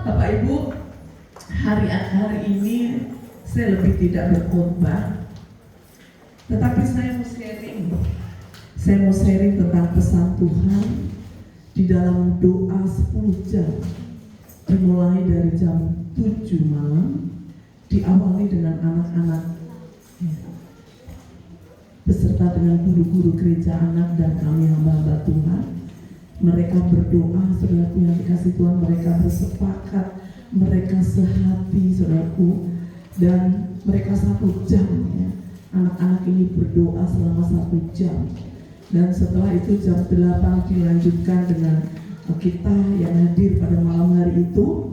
Bapak Ibu, hari ini saya lebih tidak berkhotbah, tetapi saya mau sharing tentang pesan Tuhan di dalam doa 10 jam, dimulai dari jam 7 malam, diawali dengan anak-anak beserta dengan guru-guru gereja anak dan kami hamba-hamba Tuhan. Mereka berdoa, saudaraku yang dikasih Tuhan, mereka bersepakat, mereka sehati, saudaraku, dan mereka 1 jam ya. Anak-anak ini berdoa selama 1 jam, dan setelah itu jam 8 dilanjutkan dengan kita yang hadir pada malam hari itu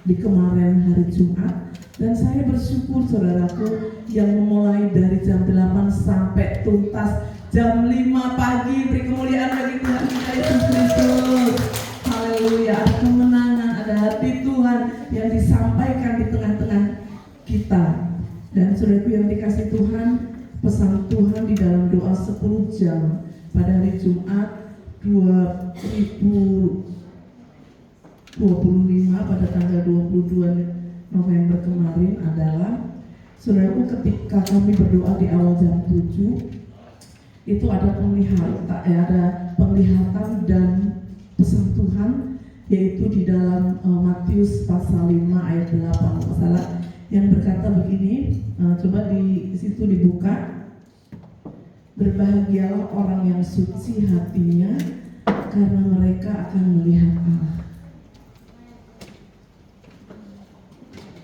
di kemarin hari Jumat. Dan saya bersyukur saudaraku yang memulai dari jam 8 sampai tuntas jam 5 pagi. Beri kemuliaan bagi Tuhan kita Yesus Kristus. Haleluya. Ada kemenangan, ada hati Tuhan yang disampaikan di tengah-tengah kita. Dan saudaraku yang dikasih Tuhan, pesan Tuhan di dalam doa 10 jam pada hari Jumat 2025 pada tanggal 22 November kemarin adalah, saudaraku, ketika kami berdoa di awal jam 7 itu ada penglihatan dan pesan Tuhan, yaitu di dalam Matius pasal 5 ayat 8 masalah yang berkata begini, coba di situ dibuka. Berbahagialah orang yang suci hatinya, karena mereka akan melihat Allah.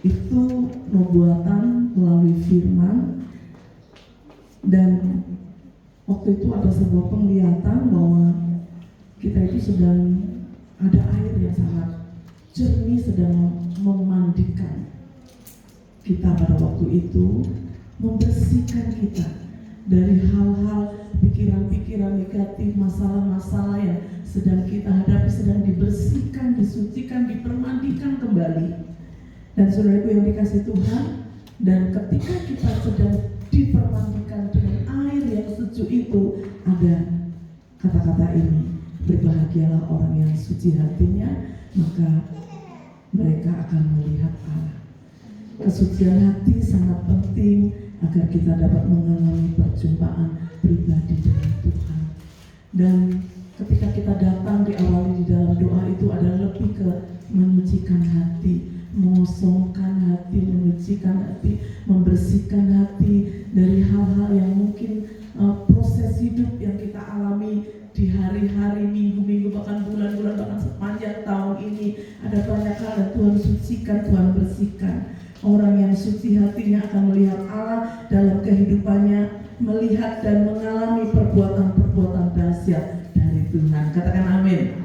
Itu nubuatan melalui firman, dan waktu itu ada sebuah penglihatan bahwa kita itu sedang ada air yang sangat jernih sedang memandikan kita pada waktu itu, membersihkan kita dari hal-hal pikiran-pikiran negatif, masalah-masalah yang sedang kita hadapi, sedang dibersihkan, disucikan, dipermandikan kembali. Dan saudaraku yang dikasih Tuhan, dan ketika kita sedang dipermandikan dengan air yang suci itu, ada kata-kata ini, berbahagialah orang yang suci hatinya, maka mereka akan melihat Allah. Kesucian hati sangat penting agar kita dapat mengalami perjumpaan pribadi dengan Tuhan. Dan ketika kita datang diawali di dalam doa itu adalah lebih ke menyucikan hati, mengosongkan hati, menyucikan hati, membersihkan hati dari hal-hal yang mungkin proses hidup yang kita alami di hari-hari, minggu-minggu, bahkan bulan-bulan, bahkan sepanjang tahun ini. Ada banyak hal yang Tuhan sucikan, Tuhan bersihkan. Orang yang suci hatinya akan melihat Allah dalam kehidupannya, melihat dan mengalami perbuatan-perbuatan dahsyat dari Tuhan. Katakan amin.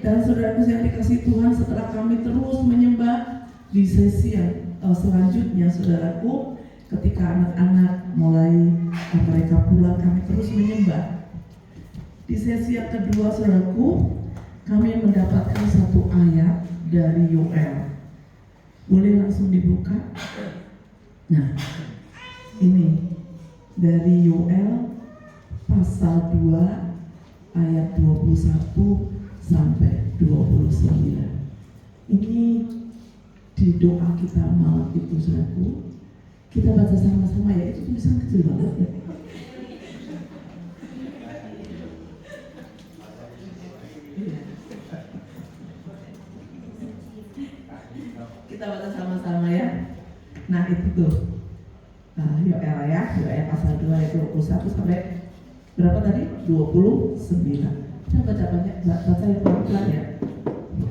Dan saudaraku yang dikasih Tuhan, setelah kami terus menyembah di sesi yang selanjutnya, saudaraku, ketika anak-anak mulai mereka pulang, kami terus menyembah. Di sesi yang kedua, saudaraku, kami mendapatkan satu ayat dari Yoel. Boleh langsung dibuka? Nah, ini dari Yoel pasal 2 ayat 21 sampai 29. Ini di doa kita malam itu, saudaraku. Kita baca sama-sama ya, itu tulisan kecil banget ya. Kita baca sama-sama ya. Nah itu tuh Yoel ya, Yoel pasal 2 ayat 21 sampai berapa tadi? 29. Saya baca yang pelan-pelan ya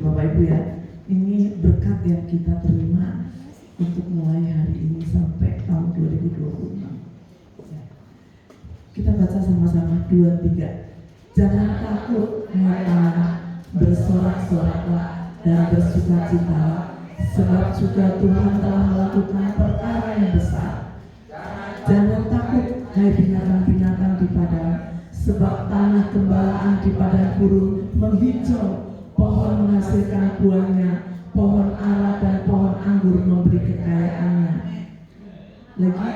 Bapak Ibu ya. Ini berkat yang kita terima untuk mulai hari ini sampai tahun 2026 ya. Kita baca sama-sama 2, 3. Jangan takut, hai Allah, bersorak-soraklah dan bersukacita, sebab juga Tuhan telah melakukan perkara yang besar. Jangan takut, hai binatang-binatang di padang, sebab tanah gembalaan di padang gurun menghijau, pohon menghasilkan buahnya, pohon ara dan pohon anggur memberi kekayaannya. Lagi,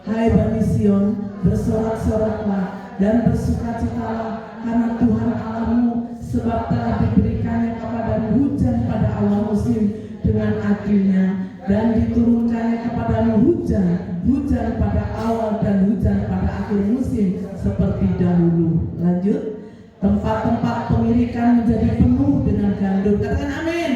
hai Bani Sion, bersorak-soraklah dan bersukacitalah karena Tuhan Allahmu, sebab telah diberikannya kepadamu hujan pada Allah musim dengan adilnya, dan diturunkannya kepadamu hujan pada awal dan hujan pada akhir musim seperti dahulu. Lanjut, tempat-tempat pengirikan menjadi penuh dengan gandum, katakan amin.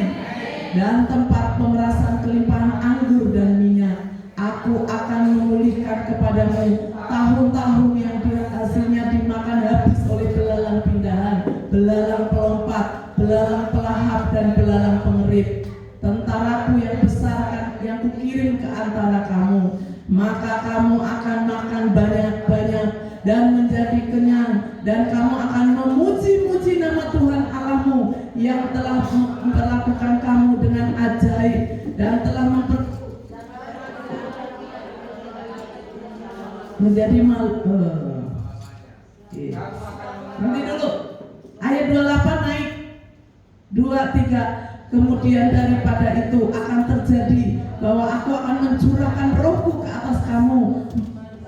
Dan tempat pemerasan kelimpahan anggur dan minyak, aku akan memulihkan kepadamu tahun-tahun yang hasilnya dimakan habis oleh belalang pindahan, belalang pelompat, belalang pelahap, dan belalang pengerit. Tentaraku yang besar yang kukirim ke antara kamu, maka kamu akan makan banyak-banyak dan menjadi kenyang, dan kamu akan memuji-muji nama Tuhan Allahmu yang telah memperlakukan kamu dengan ajaib dan telah menjadi nanti dulu ayat 28 naik 23. Kemudian daripada itu akan terjadi bahwa aku akan mencurahkan rohku ke atas kamu,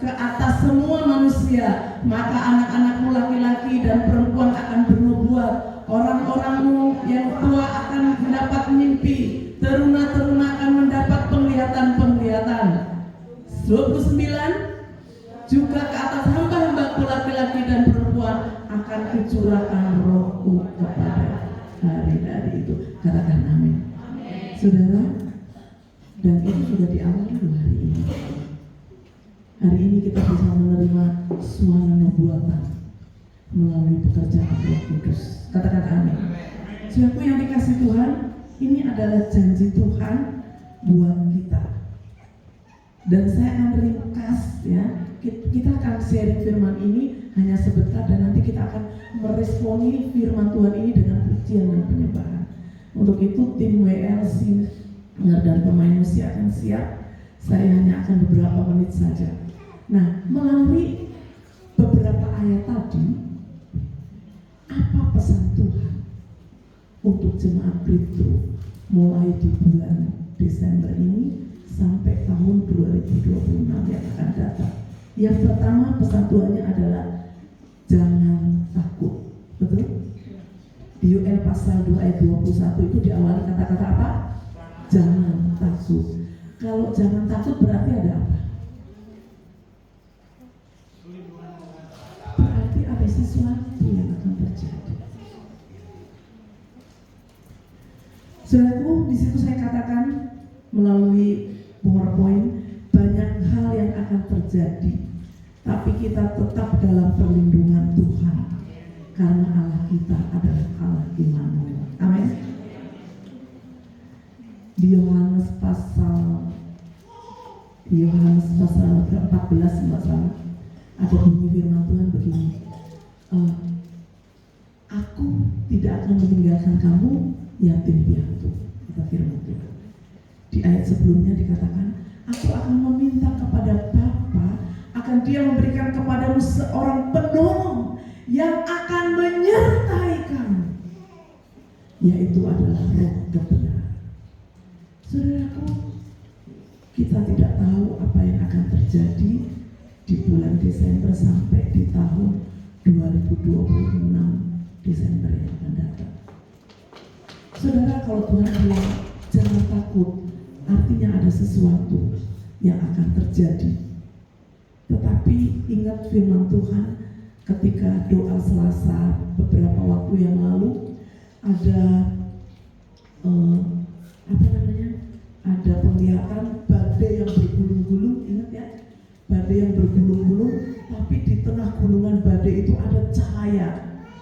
ke atas semua manusia, maka anak-anakmu laki-laki dan perempuan akan bernubuat, orang-orangmu yang tua akan mendapat mimpi, teruna-teruna akan mendapat penglihatan-penglihatan. 29, juga ke atas hamba-hambaku laki-laki dan perempuan akan kucurahkan rohku kepada hari-hari itu. Katakan amin. Saudara, dan itu sudah diawali hari ini. Hari ini kita bisa menerima suara nubuatan melalui pekerjaan Roh Kudus. Katakan amin. Siapa yang dikasih Tuhan, ini adalah janji Tuhan buat kita. Dan saya akan ringkas ya. Kita akan sharing firman ini hanya sebentar, dan nanti kita akan meresponi firman Tuhan ini dengan pujian dan penyembahan. Untuk itu tim WL, singer dan pemain musik akan siap. Saya hanya akan beberapa menit saja. Nah, melalui beberapa ayat tadi, apa pesan Tuhan untuk jemaat Brito mulai di bulan Desember ini sampai tahun 2026 yang akan datang? Yang pertama, pesan Tuhannya adalah jangan takut. Betul? Di Yoel pasal 2 ayat 21 itu diawali kata-kata apa? Jangan takut. Kalau jangan takut berarti ada apa? Berarti ada sesuatu yang akan terjadi. Saudaraku, di situ saya katakan melalui PowerPoint banyak hal yang akan terjadi, tapi kita tetap dalam perlindungan Tuhan karena Allah kita adalah Allah Immanuel. Amin. Di Yohanes pasal 14 masalah ada bunyi firman Tuhan begini, aku tidak akan meninggalkan kamu yatim piatu, kata firman Tuhan. Di ayat sebelumnya dikatakan, aku akan meminta kepada Bapa, akan Dia memberikan kepadamu seorang penolong yang akan menyertai kamu, yaitu adalah Roh kebenaran. Saudaraku, kita tidak tahu apa yang akan terjadi di bulan Desember sampai di tahun 2026 Desember yang akan datang. Saudara, kalau Tuhan bilang jangan takut, artinya ada sesuatu yang akan terjadi. Tetapi ingat firman Tuhan ketika doa Selasa beberapa waktu yang lalu, ada ada penglihatan badai yang bergulung-gulung. Ingat ya, badai yang bergulung-gulung, tapi di tengah gulungan badai itu ada cahaya,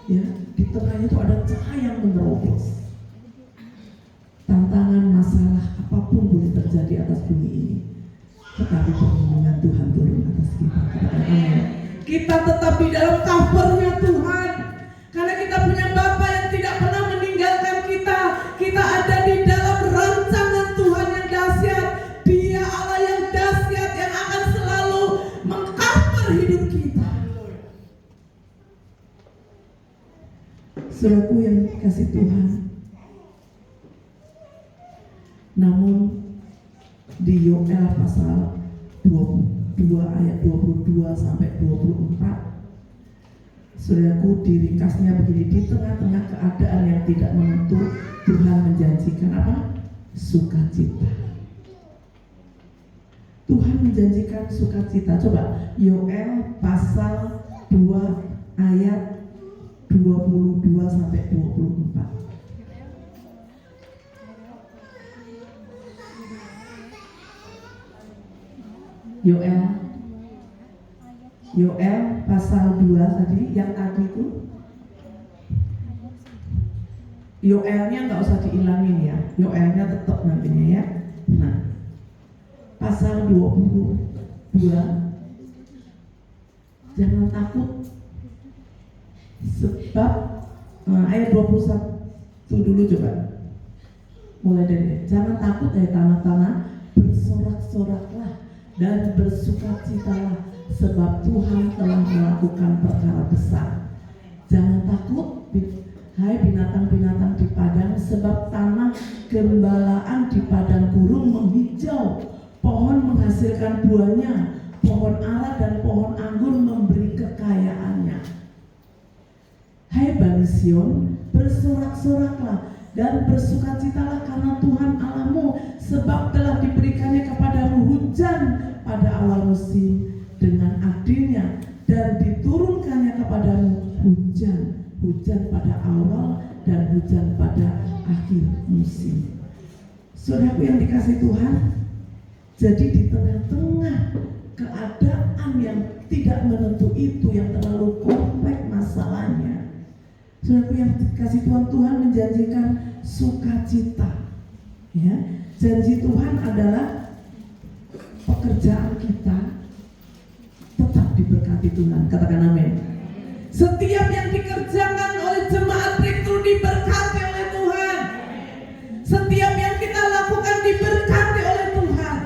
ya, di tengahnya itu ada cahaya yang menerobos. Tantangan, masalah apapun boleh terjadi atas bumi ini, tetapi perlindungan Tuhan turun atas kita. Kita tetap di dalam covernya Tuhan, karena kita punya Bapa yang tidak pernah meninggalkan kita. Kita ada di dalam rancangan Tuhan yang dahsyat. Dia Allah yang dahsyat yang akan selalu mengcover hidup kita. Saudaraku yang kasih Tuhan, namun di Yoel pasal 22 ayat 22 sampai 24, saudaraku, diringkasnya begini: di tengah-tengah keadaan yang tidak menentu, Tuhan menjanjikan apa? Sukacita. Tuhan menjanjikan sukacita. Coba Yoel pasal 2 ayat 22 sampai 24. Yoel pasal 2 tadi, yang tadi itu Yoelnya nggak usah diilangin ya, Yoelnya tetap nantinya ya. Nah, pasal 22, jangan takut sebab ayat 21 dulu coba. Mulai dari jangan takut tanah-tanah, bersorak-soraklah dan bersukacitalah sebab Tuhan telah melakukan perkara besar. Jangan takut hai binatang-binatang di padang, sebab tanah gembalaan di padang gurun menghijau, pohon menghasilkan buahnya, pohon ara dan pohon anggur memberi kekayaannya. Hai Bani Sion, bersorak-soraklah dan bersukacitalah karena Tuhan Allahmu, sebab telah diberikannya kepadamu hujan pada awal musim dengan adilnya, dan diturunkannya kepadamu hujan pada awal dan hujan pada akhir musim. Saudaraku yang dikasihi Tuhan, jadi di tengah-tengah keadaan yang tidak menentu itu, yang terlalu kompleks masalahnya, saudaraku yang dikasihi Tuhan, Tuhan menjanjikan sukacita. Ya, janji Tuhan adalah pekerjaan kita tetap diberkati Tuhan. Katakan amin. Setiap yang dikerjakan oleh jemaat Breakthrough diberkati oleh Tuhan. Setiap yang kita lakukan diberkati oleh Tuhan.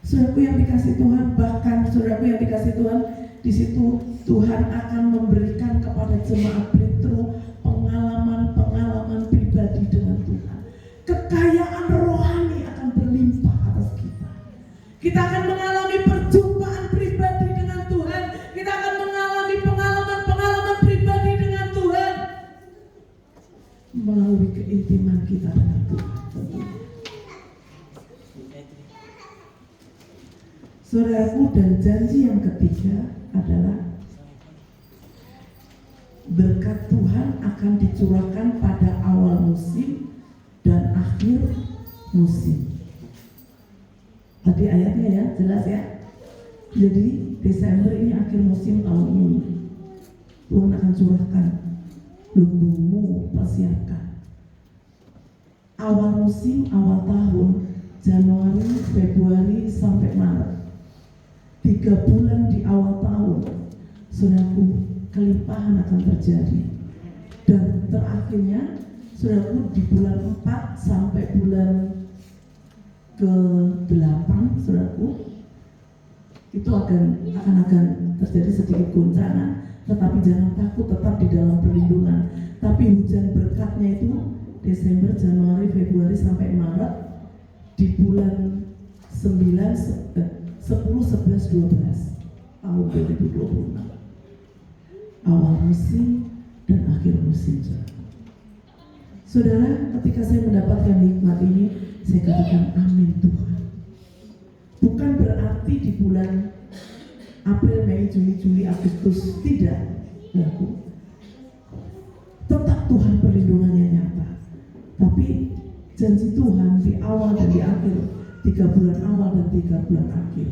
Saudaraku yang dikasihi Tuhan, bahkan saudaraku yang dikasihi Tuhan, di situ Tuhan akan memberikan kepada jemaat Breakthrough pengalaman-pengalaman pribadi dengan Tuhan. Kekayaan rohani akan berlimpah atas kita. Kita akan mengalami perjumpaan pribadi dengan Tuhan. Kita akan mengalami pengalaman-pengalaman pribadi dengan Tuhan melalui keintiman kita dengan Tuhan. Saudaraku, dan janji yang ketiga adalah berkat Tuhan akan dicurahkan pada awal musim dan akhir musim. Tadi ayatnya ya, jelas ya. Jadi Desember ini akhir musim tahun ini. Tuhan akan curahkan, lumbungmu persiapkan. Awal musim, awal tahun, Januari, Februari sampai Maret. 3 bulan di awal tahun, saudaraku, kelimpahan akan terjadi. Dan terakhirnya, saudaraku, di bulan 4 sampai bulan ke-8, saudaraku, itu akan terjadi sedikit goncangan, tetapi jangan takut, tetap di dalam perlindungan. Tapi hujan berkatnya itu Desember, Januari, Februari sampai Maret, di bulan 10, 11, 12 tahun 2026. Awal musim dan akhir musim, saudara. Ketika saya mendapatkan hikmat ini, saya katakan amin Tuhan. Bukan berarti di bulan April, Mei, Juni, Juli, Agustus tidak laku. Tetap Tuhan perlindungannya nyata. Tapi janji Tuhan di awal dan di akhir, 3 bulan awal dan 3 bulan akhir.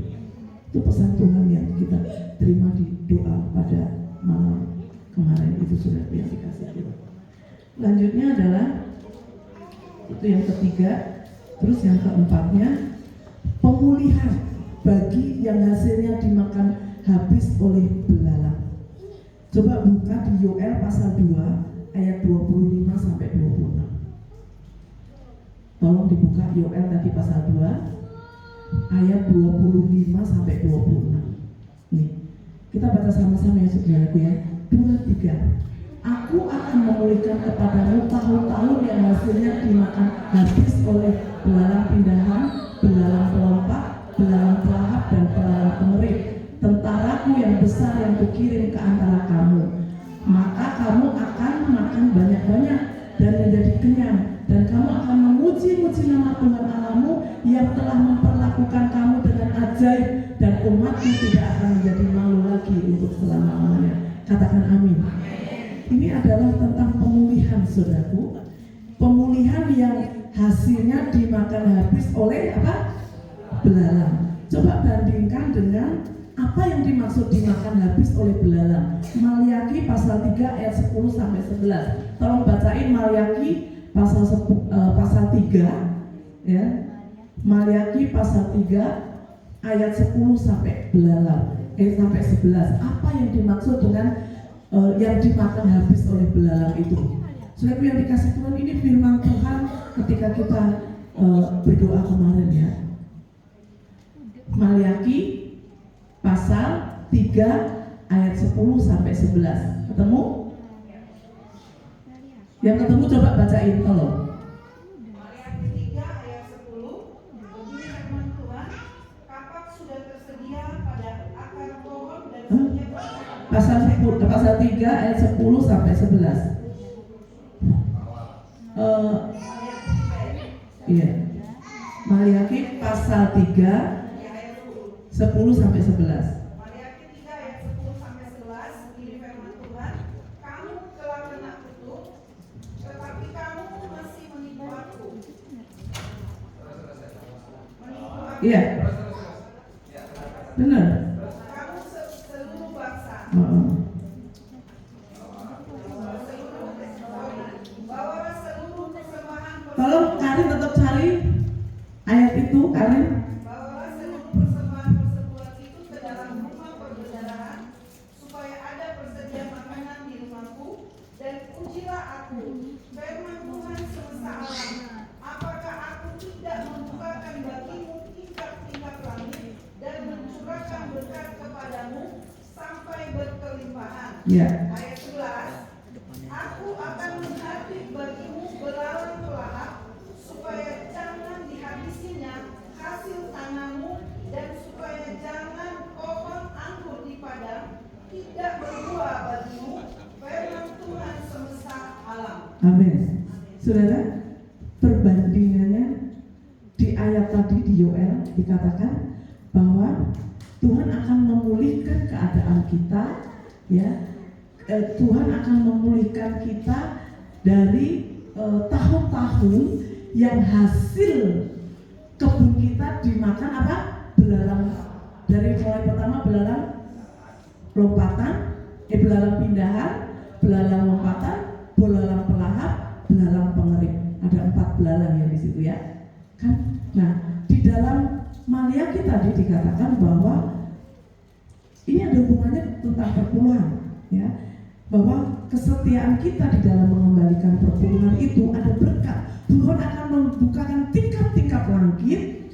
Itu pesan Tuhan yang kita terima di doa pada malam kemarin itu, sudah yang dikasih Tuhan. Lanjutnya adalah itu yang ketiga. Terus yang keempatnya, pemulihan bagi yang hasilnya dimakan habis oleh belalang. Coba buka di Yoel pasal 2 ayat 25 sampai 26. Tolong dibuka Yoel tadi pasal 2 ayat 25 sampai 26. Nih, kita baca sama-sama ya saudaraku ya. 2, 3. Aku akan memulihkan kepadamu tahun-tahun yang hasilnya dimakan habis oleh belalang pindahan, belalang pelompat, belalang pelahap, dan belalang pengerik, tentaraku yang besar yang kukirim ke antara kamu. Maka kamu akan makan banyak-banyak dan menjadi kenyang kenyang, dan kamu akan memuji-muji nama Tuhan Allahmu yang telah memperlakukan kamu dengan ajaib, dan umatmu tidak akan menjadi malu lagi untuk selama-lamanya. Katakan amin. Ini adalah tentang pemulihan, saudaraku. Pemulihan yang hasilnya dimakan habis oleh apa? Belalang. Coba bandingkan dengan apa yang dimaksud dimakan habis oleh belalang. Maliaki pasal 3 ayat 10 sampai 11. Tolong bacain Maliaki pasal 3 ya. Maliaki pasal 3 ayat 10 sampai belalang. Sampai 11. Apa yang dimaksud dengan yang dimakan habis oleh belalang itu? Saudara yang dikasih Tuhan, ini firman Tuhan ketika kita berdoa kemarin ya. Maliaki pasal 3 ayat 10 sampai 11. Ketemu? Yang ketemu coba bacain tolong. Maliaki 3 ayat 10. Begini firman Tuhan, kapak sudah tersedia pada akar pohon dan Pasal 3 ayat 10 sampai 11. Iya. Maliaki pasal 3 10 sampai 11. Maliaki 3 ayat 10 sampai 11. Begini firman Tuhan, kamu telah kena kutuk, tetapi kamu masih menipu aku. Iya. Benar. Kamu seluruh bangsa. Bawalah seluruh persembahan. Tolong Karin tetap cari ayat itu, Karin. Bawalah seluruh persembahan persepuluhan itu ke dalam rumah perbendaharaan, supaya ada persediaan makanan di rumahku, dan ujilah aku, firman Tuhan semesta alam, apakah aku tidak membukakan bagimu tingkap-tingkap langit dan mencurahkan berkat kepadamu sampai berkelimpahan. Ya. Ayat 11, aku akan menghabis bagimu belalang pelahap, supaya jangan dihabisinya hasil tanahmu, dan supaya jangan pohon anggur di padang tidak berbuah bagimu, firman Tuhan semesta alam. Amin. Saudara, perbandingannya di ayat tadi di Yoel dikatakan bahwa Tuhan akan memulihkan keadaan kita, ya. Tuhan akan memulihkan kita dari tahun-tahun yang hasil kebun kita dimakan apa? Belalang. Dari mulai pertama belalang lompatan, belalang pindahan, belalang lompatan, belalang pelahap, belalang pengerik. Ada 4 belalang ya di situ ya. Kan? Nah, di dalam Maliaki tadi dikatakan bahwa ini ada hubungannya tentang perpuluhan, ya. Bahwa kesetiaan kita di dalam mengembalikan perpuluhan itu ada berkat. Tuhan akan membukakan tingkap-tingkap langit,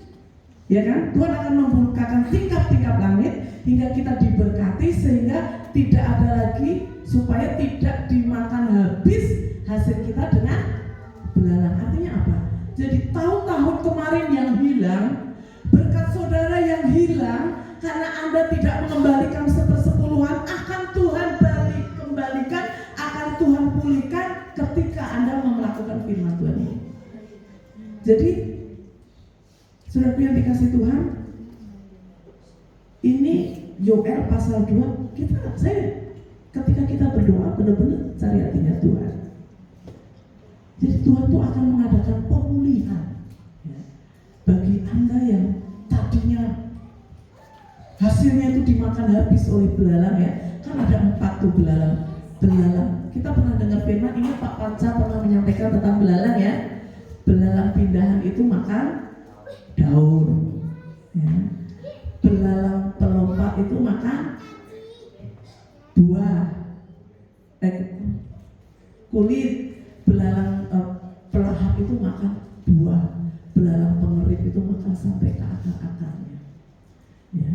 ya kan? Tuhan akan membukakan tingkap-tingkap langit hingga kita diberkati, sehingga tidak ada lagi, supaya tidak dimakan habis hasil kita dengan belalang. Artinya apa? Jadi tahun-tahun kemarin yang hilang, berkat saudara yang hilang karena Anda tidak mengembalikan sepersepuluhan, akan Tuhan kembalikan, akan Tuhan pulihkan ketika Anda melakukan firman Tuhan ini. Jadi saudara yang dikasih Tuhan, ini Yoel pasal 2, ketika kita berdoa benar-benar cari hatinya Tuhan. Jadi Tuhan tuh akan mengadakan pemulihan, ya, bagi Anda yang tadinya hasilnya itu dimakan habis oleh belalang, ya. Kan ada 4 tuh belalang. Kita pernah dengar firman ini, Pak Panca pernah menyampaikan tentang belalang, ya. Belalang pindahan itu makan daun, ya. Belalang pelompat itu makan buah, kulit. Belalang pelahap itu makan buah. Belalang pengerik itu makan sampai ke akar-akarnya, ya.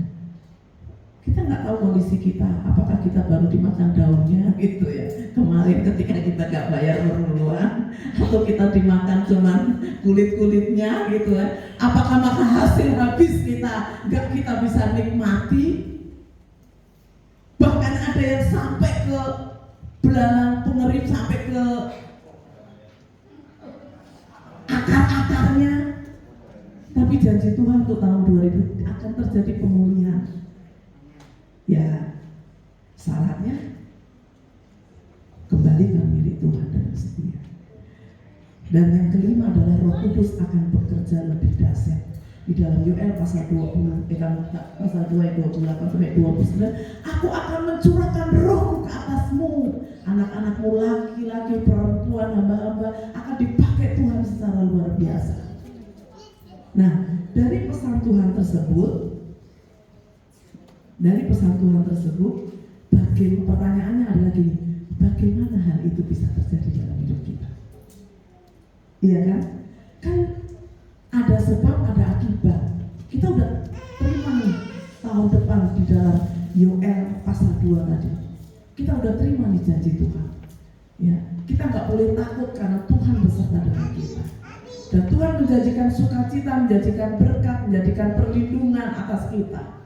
Kita nggak tahu kondisi kita, apakah kita baru dimakan daunnya gitu ya kemarin ketika kita nggak bayar perpuluhan, atau kita dimakan cuman kulit-kulitnya gitu ya. Apakah maka hasil habis kita bisa nikmati? Bahkan ada yang sampai ke belalang pengerik, sampai ke Tapi janji Tuhan untuk tahun 2000 akan terjadi pemulihan. Ya, syaratnya kembalikan milik Tuhan dengan setia. Dan yang kelima adalah Roh Kudus akan bekerja lebih dahsyat. Di dalam Yoel pasal 20, pasal 2 ayat 28 sampai 29, aku akan mencurahkan rohku ke atasmu, anak-anakmu laki-laki, perempuan, hamba-hamba akan dipakai Tuhan secara luar biasa. Nah, dari pesan Tuhan tersebut, pertanyaannya adalah gini, bagaimana hal itu bisa terjadi dalam hidup kita? Iya kan? Kan ada sebab, ada akibat. Kita udah terima nih tahun depan di dalam Yoel pasal 2 tadi. Kita udah terima nih janji Tuhan. Ya, kita nggak boleh takut karena Tuhan beserta dengan kita. Dan Tuhan menjanjikan sukacita, menjanjikan berkat, menjanjikan perlindungan atas kita.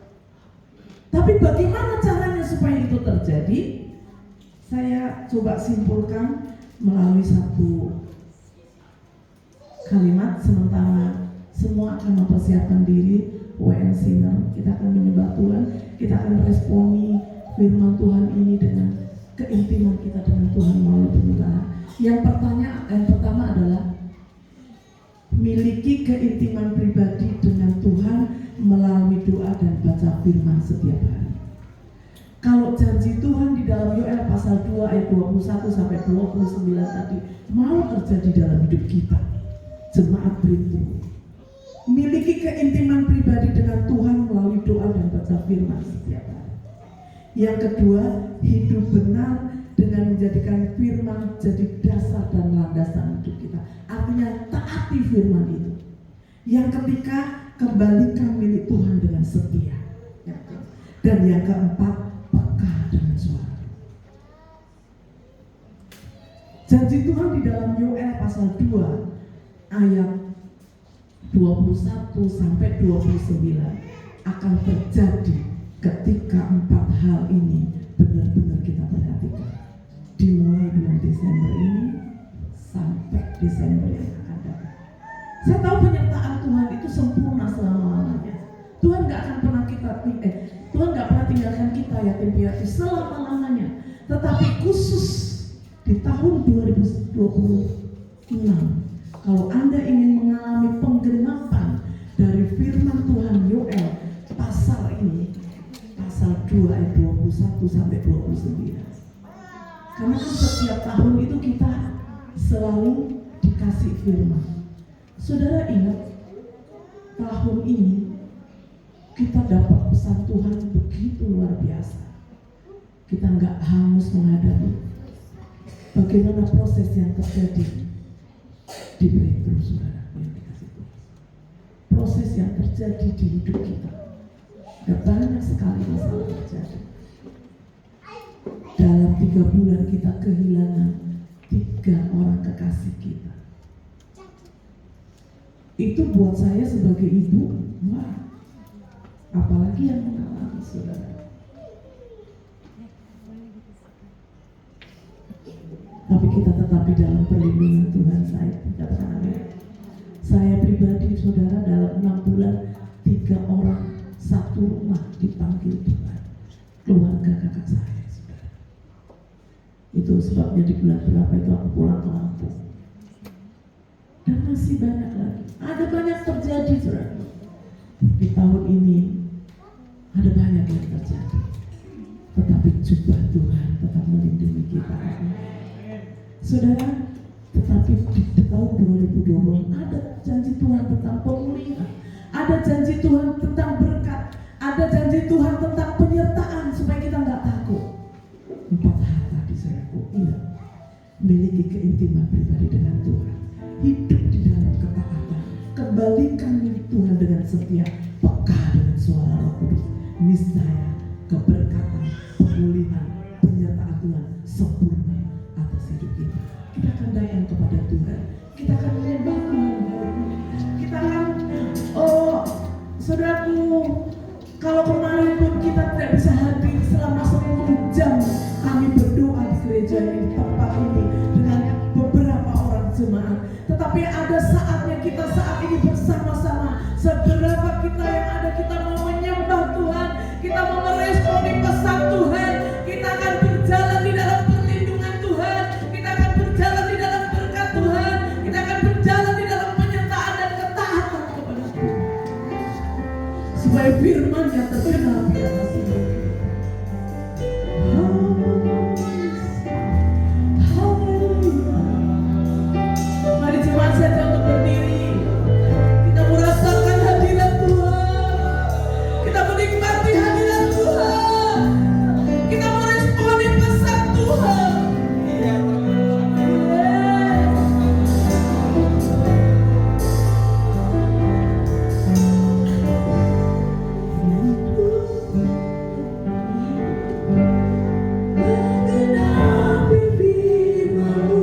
Tapi bagaimana caranya supaya itu terjadi? Saya coba simpulkan melalui satu kalimat. Sementara semua akan mempersiapkan diri, WN Sinner, kita akan menyembah Tuhan, kita akan responi firman Tuhan ini dengan keintiman kita dengan Tuhan melalui penyembahan. Yang pertama adalah miliki keintiman pribadi dengan Tuhan melalui doa dan baca firman setiap hari. Kalau janji Tuhan di dalam Yoel pasal 2 ayat 21 sampai 29 tadi mau terjadi dalam hidup kita, jemaat Breakthrough, miliki keintiman pribadi dengan Tuhan melalui doa dan baca firman setiap hari. Yang kedua, hidup benar dengan menjadikan firman jadi dasar dan landasan hidup kita. Artinya taati firman itu. Yang ketiga, kembalikan milik Tuhan dengan setia. Dan yang keempat, peka dengan suara. Janji Tuhan di dalam Yoel pasal 2 ayat 21 sampai 29 akan terjadi ketika 4 hal ini benar-benar kita perhatikan. Dimulai bulan Desember ini sampai Desember yang akan datang. Saya tahu penyertaan Tuhan itu sempurna selama-lamanya. Tuhan nggak akan pernah Tuhan nggak pernah tinggalkan kita yatim piatu selama-lamanya. Tetapi khusus di tahun 2026, kalau Anda ingin mengalami penggenapan dari firman Tuhan Yoel pasal ini, pasal 2 ayat 21 sampai 29. Karena kan setiap tahun itu kita selalu dikasih firman. Saudara ingat, tahun ini kita dapat pesan Tuhan begitu luar biasa. Kita nggak hangus menghadapi bagaimana proses yang terjadi di Breakthrough, saudara yang dikasih Tuhan. Proses yang terjadi di hidup kita. Gak banyak sekali masalah terjadi. Dalam 3 bulan kita kehilangan 3 orang kekasih kita. Itu buat saya sebagai ibu, wah, apalagi yang mengalami, saudara. Tapi kita tetap di dalam perlindungan Tuhan. Saya pribadi, saudara, dalam 6 bulan 3 orang satu rumah dipanggil Tuhan, keluarga kakak saya, saudara. Itu sebabnya di bulan berapa itu aku pulang ke Lampung. Dan masih banyak lagi. Ada banyak terjadi, saudara. Di tahun ini ada banyak yang terjadi. Tetapi jubah Tuhan tetap melindungi kita. Saudara, tetapi di tahun 2020 ada janji Tuhan tentang pemulihan, ada janji Tuhan tentang berkat, ada janji Tuhan tentang penyertaan supaya kita nggak takut. 4 hal tadi saya ingat. Miliki keintiman pribadi dengan Tuhan, hidup di dalam ketaatan, kembalikan milik Tuhan dengan setia, peka dengan suara Roh Kudus, niscaya keberkatan, pemulihan, penyertaan Tuhan sempurna atas hidup kita. Kita akan datang kepada Tuhan, kita akan menyembah Tuhan, kita akan, saudaraku, kalau kemarin pun kita tidak bisa hadir selama 10 jam, kami berdoa di gereja ini, tempat ini, dengan beberapa orang jemaat. Tetapi ada saatnya kita saat ini bersama-sama saja untuk berdiri. Kita merasakan hadirat Tuhan. Kita menikmati hadirat Tuhan. Kita meresponi pesan Tuhan. Menggenapi firman-Mu,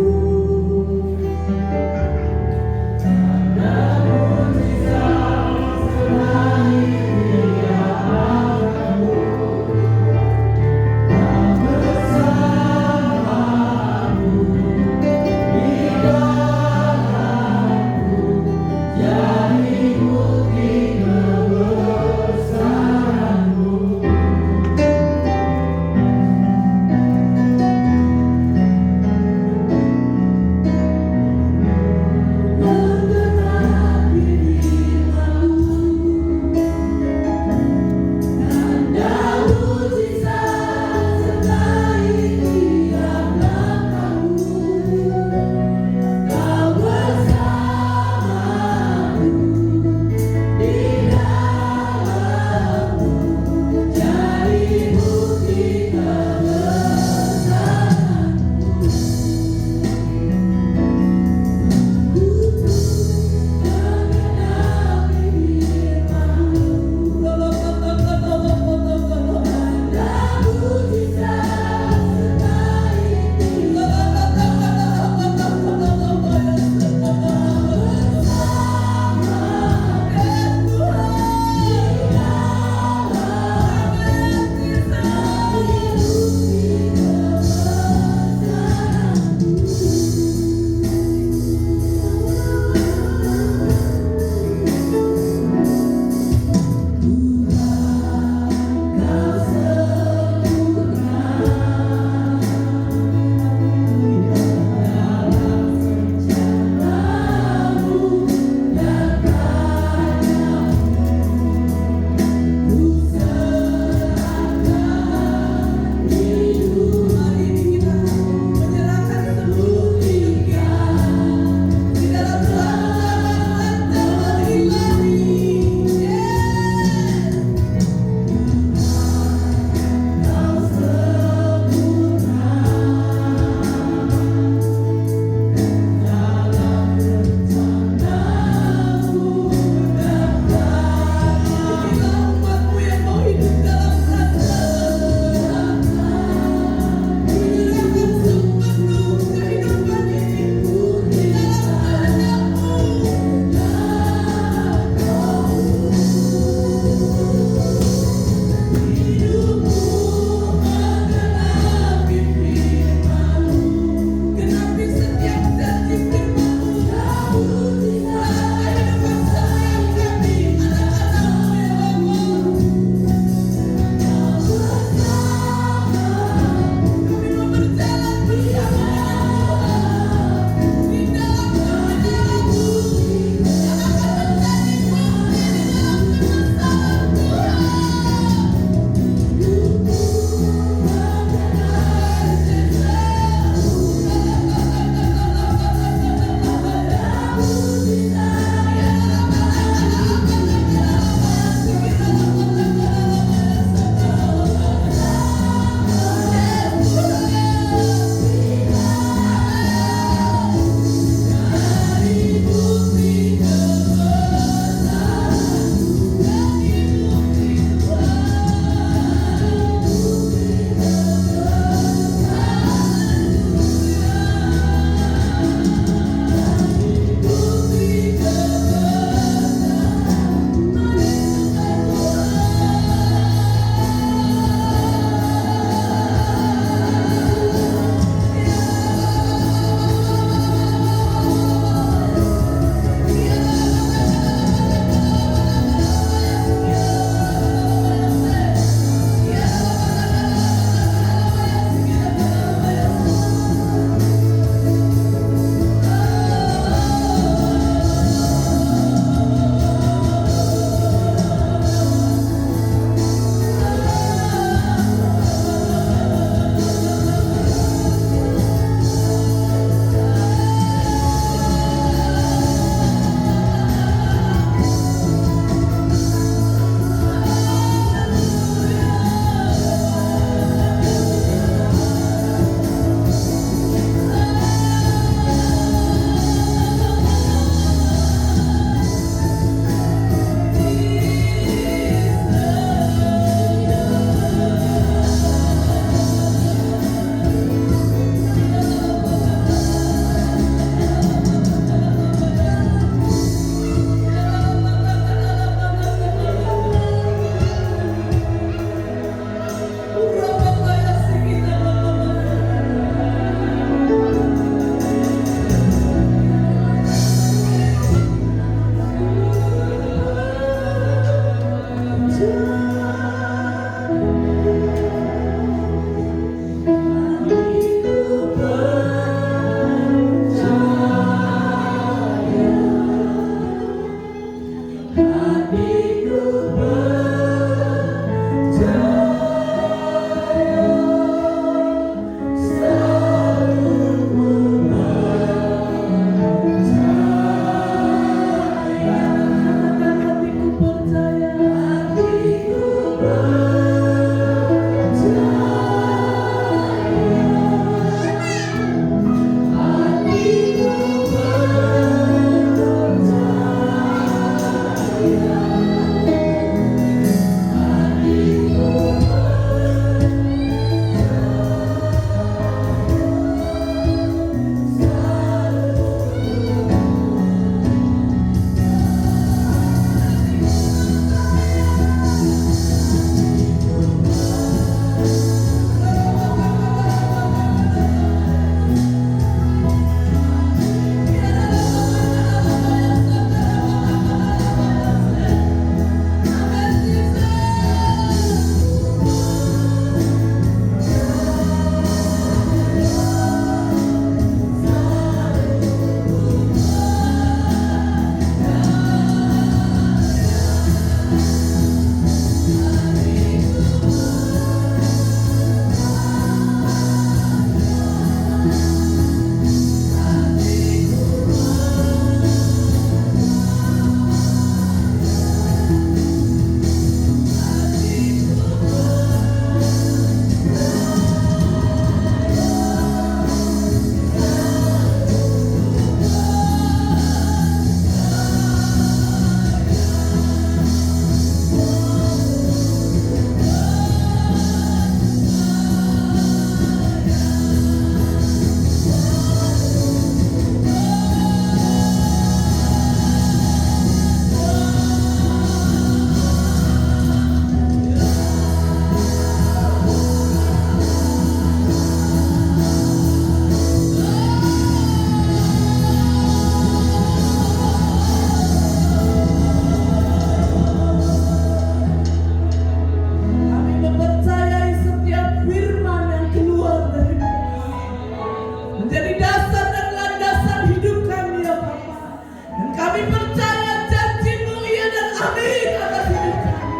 Kami percaya janji-Mu iya dan amin atas hidup kami.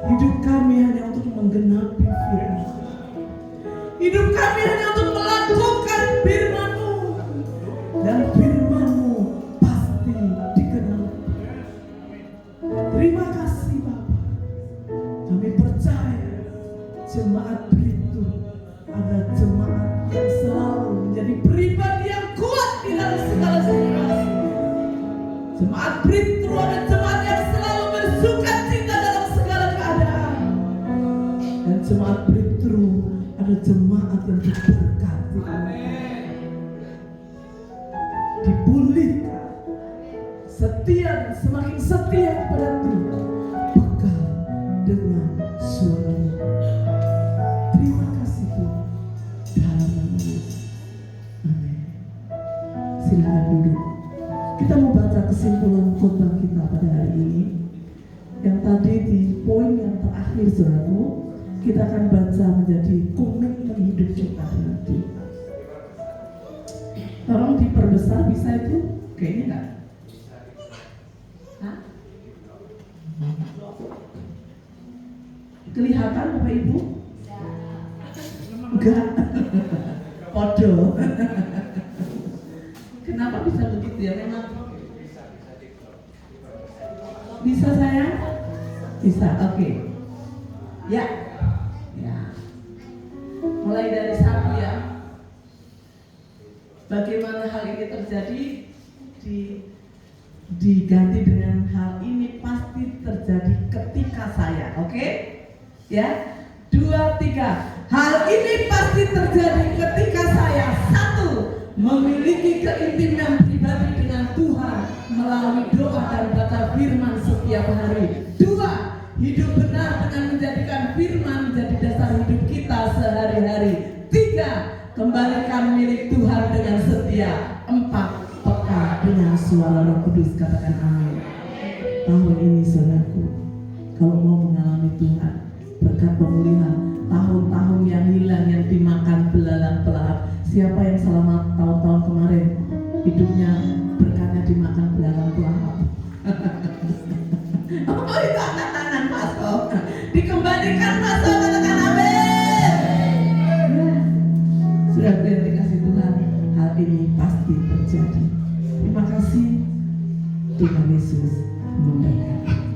Hidup kami hanya untuk menggenapi firman. Hidup kami hanya untuk melakukan firman-Mu. Dan firman-Mu pasti digenapi. Terima kasih Bapa. Kami percaya jemaat Brito adalah jemaat yang selalu menjadi pribadi yang kuat di dalam segala situasi. Jemaat Brito adalah jemaat yang selalu bersukacita dalam segala keadaan. Dan jemaat Brito adalah jemaat yang diberkati, dipulihkan, setia, semakin setia kepada Tuhan, bekal dengan suara-Mu. Terima kasih Tuhan, dalam nama Yesus. Amin. Silakan duduk. Kita mau baca kesimpulan khotbah kita pada hari ini. Yang tadi di poin yang terakhir, saudaraku, kita akan baca menjadi komitmen hidup kita dengan Tuhan. Tolong diperbesar, bisa itu? Kayaknya enggak. Hah? Kelihatan Bapak Ibu? Enggak. Podo. Kenapa bisa begitu ya? Memang bisa saya? Bisa, oke. Ya. Ya. Mulai dari satu ya. Bagaimana hal ini terjadi? Diganti dengan hal ini pasti terjadi ketika saya, oke? Ya, 2, 3. Hal ini pasti terjadi ketika saya 1. Memiliki keintiman pribadi dengan Tuhan melalui doa dan baca firman setiap hari. 2. Hidup benar dengan menjadikan firman menjadi dasar hidup kita sehari-hari. 3. Kembalikan milik Tuhan dengan setia. 4. Peka dengan suara Roh Kudus. Katakan amin. Tahun ini saudaraku, kalau mau mengalami Tuhan, berkat pemulihan, tahun-tahun yang hilang yang dimakan belalang pelahap. Siapa yang selama tahun-tahun kemarin hidupnya berkatnya dimakan belalang pelahap? Oh, itu angkat tangan Pastor. Dikembalikan Pastor, katakan amin. Sudah dikasih Tuhan, hal ini pasti terjadi. Terima kasih. Tuhan Yesus memberkati.